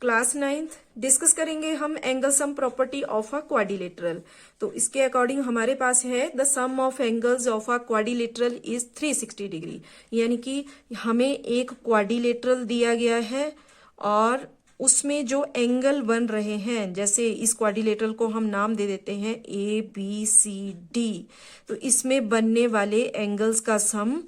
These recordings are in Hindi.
क्लास 9th डिस्कस करेंगे हम angle sum property of a quadrilateral. तो इसके अकॉर्डिंग हमारे पास है the sum of angles of a quadrilateral is 360 degree. यानी कि हमें एक क्वाड्रिलेटरल दिया गया है और उसमें जो एंगल बन रहे हैं, जैसे इस क्वाड्रिलेटरल को हम नाम दे देते हैं ABCD, तो इसमें बनने वाले एंगल्स का सम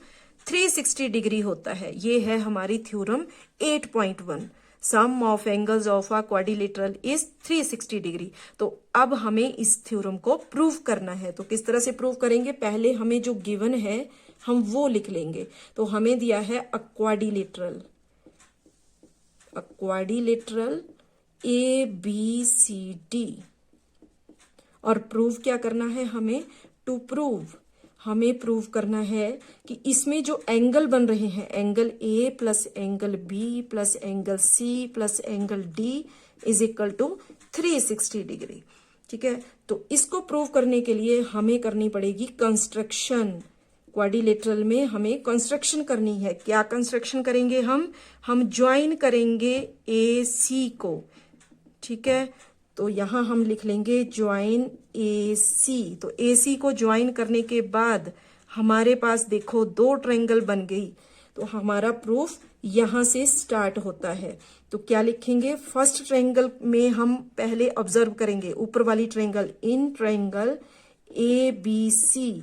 360 डिग्री होता है। ये है हमारी theorem 8.1, sum of angles of a quadrilateral is 360 degree. तो अब हमें इस थ्योरम को प्रूव करना है। तो किस तरह से प्रूव करेंगे, पहले हमें जो गिवन है हम वो लिख लेंगे। तो हमें दिया है अ क्वाड्रिलेटरल ABCD, और प्रूव क्या करना है हमें, हमें प्रूव करना है कि इसमें जो एंगल बन रहे हैं, angle A plus angle B plus angle C plus angle D is equal to 360 degree. ठीक है, तो इसको प्रूव करने के लिए हमें करनी पड़ेगी कंस्ट्रक्शन। क्वाड्रिलेटरल में हमें कंस्ट्रक्शन करनी है। क्या कंस्ट्रक्शन करेंगे हम ज्वाइन करेंगे AC को। ठीक है, तो यहां हम लिख लेंगे ज्वाइन AC। तो AC को ज्वाइन करने के बाद हमारे पास देखो दो ट्रायंगल बन गई। तो हमारा प्रूफ यहां से स्टार्ट होता है। तो क्या लिखेंगे, फर्स्ट ट्रायंगल में हम पहले ऑब्जर्व करेंगे ऊपर वाली ट्रायंगल, इन ट्रायंगल ABC।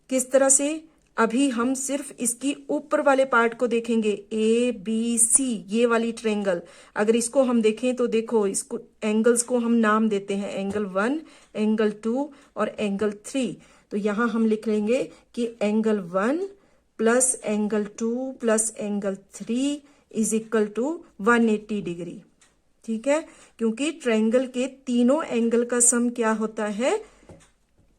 किस तरह से, अभी हम सिर्फ इसकी ऊपर वाले पार्ट को देखेंगे, ABC ये वाली ट्रायंगल। अगर इसको हम देखें तो देखो, इसको एंगल्स को हम नाम देते हैं, एंगल 1, एंगल 2 और एंगल 3। तो यहां हम लिख लेंगे कि angle 1 plus angle 2 plus angle 3 is equal to 180 degree. ठीक है, क्योंकि ट्रायंगल के तीनों एंगल का सम क्या होता है,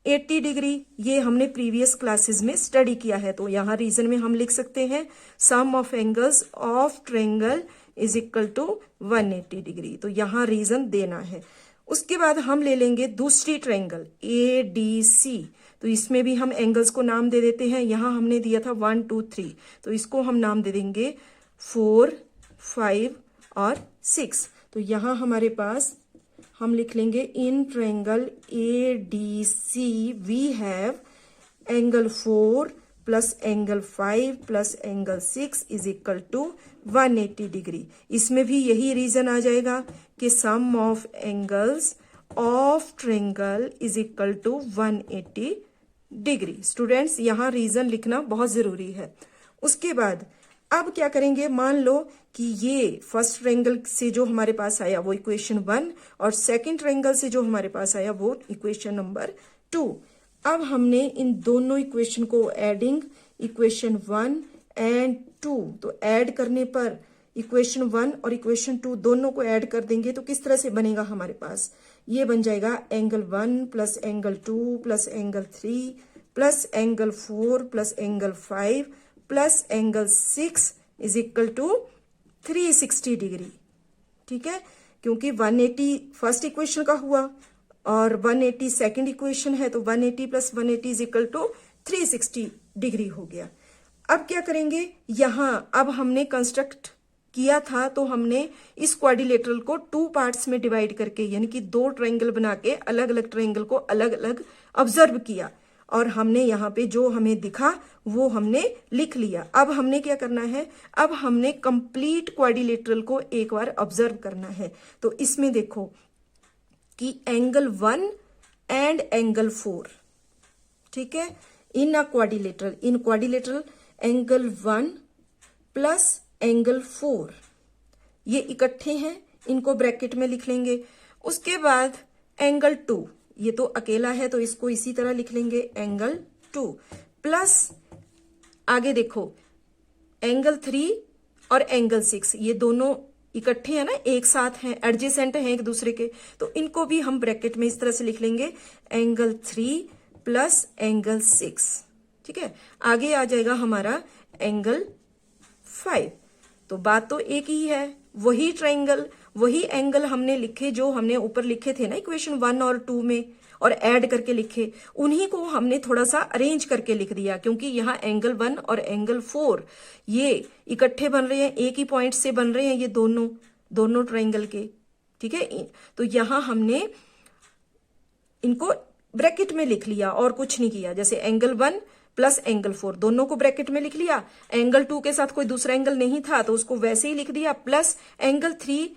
80 डिग्री। ये हमने प्रीवियस क्लासेस में स्टडी किया है। तो यहां रीजन में हम लिख सकते हैं sum of angles of triangle is equal to 180 degree. तो यहां रीजन देना है। उसके बाद हम ले लेंगे दूसरी ट्रायंगल ADC। तो इसमें भी हम एंगल्स को नाम दे देते हैं। यहां हमने दिया था 1 2 3, तो इसको हम नाम दे देंगे 4 5 और 6। तो यहां हमारे पास हम लिख लेंगे in triangle ADC we have angle 4 plus angle 5 plus angle 6 is equal to 180 degree. इसमें भी यही रीजन आ जाएगा कि sum of angles of triangle is equal to 180 degree. Students, यहां रीजन लिखना बहुत जरूरी है। उसके बाद अब क्या करेंगे, मान लो कि ये फर्स्ट ट्रायंगल से जो हमारे पास आया वो इक्वेशन 1 और सेकंड ट्रायंगल से जो हमारे पास आया वो इक्वेशन नंबर 2। अब हमने इन दोनों इक्वेशन को एडिंग इक्वेशन 1 एंड 2, तो ऐड करने पर इक्वेशन 1 और इक्वेशन 2 दोनों को ऐड कर देंगे तो किस तरह से बनेगा, हमारे पास ये बन जाएगा angle 1 plus angle 2 plus angle 3 plus angle 4 plus angle 5 plus angle 6 is equal to 360 degree. ठीक है, क्योंकि 180 फर्स्ट इक्वेशन का हुआ और 180 सेकंड इक्वेशन है, तो 180 plus 180 is equal to 360 degree हो गया। अब क्या करेंगे, यहां अब हमने कंस्ट्रक्ट किया था तो हमने इस क्वाड्रिलेटरल को 2 पार्ट्स में डिवाइड करके, यानी कि 2 ट्रायंगल बना के अलग अलग ट्रायंगल को अलग अलग ऑब्जर्व किया और हमने यहाँ पे जो हमें दिखा वो हमने लिख लिया। अब हमने क्या करना है, अब हमने कंप्लीट क्वाड्रिलेटरल को एक बार ऑब्जर्व करना है। तो इसमें देखो कि एंगल 1 एंड एंगल 4, ठीक है, इन क्वाड्रिलेटरल एंगल 1 प्लस एंगल 4 ये इकट्ठे हैं, इनको ब्रैकेट में लिख लेंगे। उसके बाद एंगल 2, ये तो अकेला है तो इसको इसी तरह लिख लेंगे एंगल 2 प्लस आगे देखो एंगल 3 और एंगल 6, ये दोनों इकट्ठे हैं ना, एक साथ हैं, एडजेसेंट हैं एक दूसरे के, तो इनको भी हम ब्रैकेट में इस तरह से लिख लेंगे एंगल 3 प्लस एंगल 6। ठीक है, आगे आ जाएगा हमारा एंगल 5। तो बात तो एक ही है, वही ट्रायंगल वही एंगल हमने लिखे जो हमने ऊपर लिखे थे ना इक्वेशन 1 और 2 में, और ऐड करके लिखे, उन्हीं को हमने थोड़ा सा अरेंज करके लिख दिया, क्योंकि यहाँ एंगल 1 और एंगल 4 ये इकट्ठे बन रहे हैं, एक ही पॉइंट से बन रहे हैं ये दोनों, दोनों ट्राइंगल के, ठीक है। तो यहां हमने इनको ब्रैकेट में लिख लिया और कुछ नहीं किया। जैसे एंगल 1 प्लस एंगल 4 दोनों को ब्रैकेट में लिख लिया, एंगल 2 के साथ कोई दूसरा एंगल नहीं था तो उसको वैसे ही लिख दिया, प्लस एंगल 3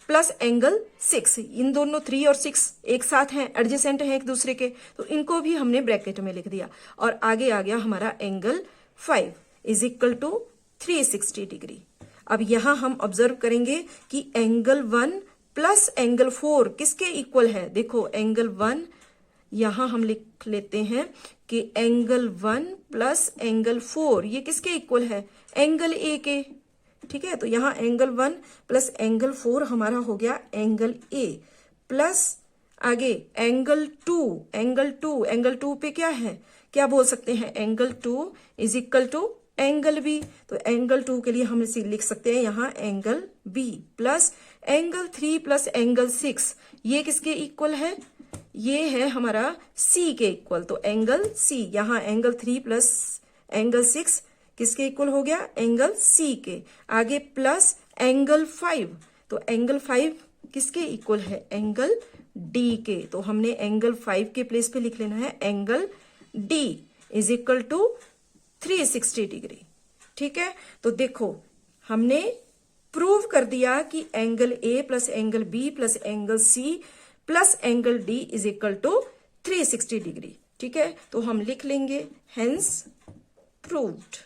प्लस एंगल 6, इन दोनों 3 और 6 एक साथ हैं, एडजेसेंट हैं एक दूसरे के, तो इनको भी हमने ब्रैकेट में लिख दिया। और आगे आ गया हमारा angle 5 is equal to 360 degree. अब यहां हम ऑब्जर्व करेंगे कि एंगल 1 प्लस एंगल 4 किसके इक्वल है। देखो एंगल 1 यहां हम लिख लेते हैं कि एंगल 1 प्लस एंगल 4 ये किसके इक्वल है, एंगल ए के, ठीक है। तो यहां एंगल 1 प्लस एंगल 4 हमारा हो गया एंगल ए, प्लस आगे एंगल 2 पे क्या है, क्या बोल सकते हैं, angle 2 is equal to angle B. तो एंगल 2 के लिए हम इसे लिख सकते हैं यहां angle B, plus angle 3 plus angle 6 ये किसके इक्वल है, ये है हमारा सी के इक्वल। तो एंगल सी, यहां एंगल 3 प्लस एंगल 6 किसके इक्वल हो गया, एंगल सी के। आगे प्लस एंगल 5, तो एंगल 5 किसके इक्वल है, एंगल डी के। तो हमने एंगल 5 के प्लेस पे लिख लेना है angle D is equal to 360 degree, ठीक है। तो देखो हमने प्रूव कर दिया कि angle A plus angle B plus angle C plus angle D is equal to 360 degree, ठीक है। तो हम लिख लेंगे हेंस प्रूव्ड।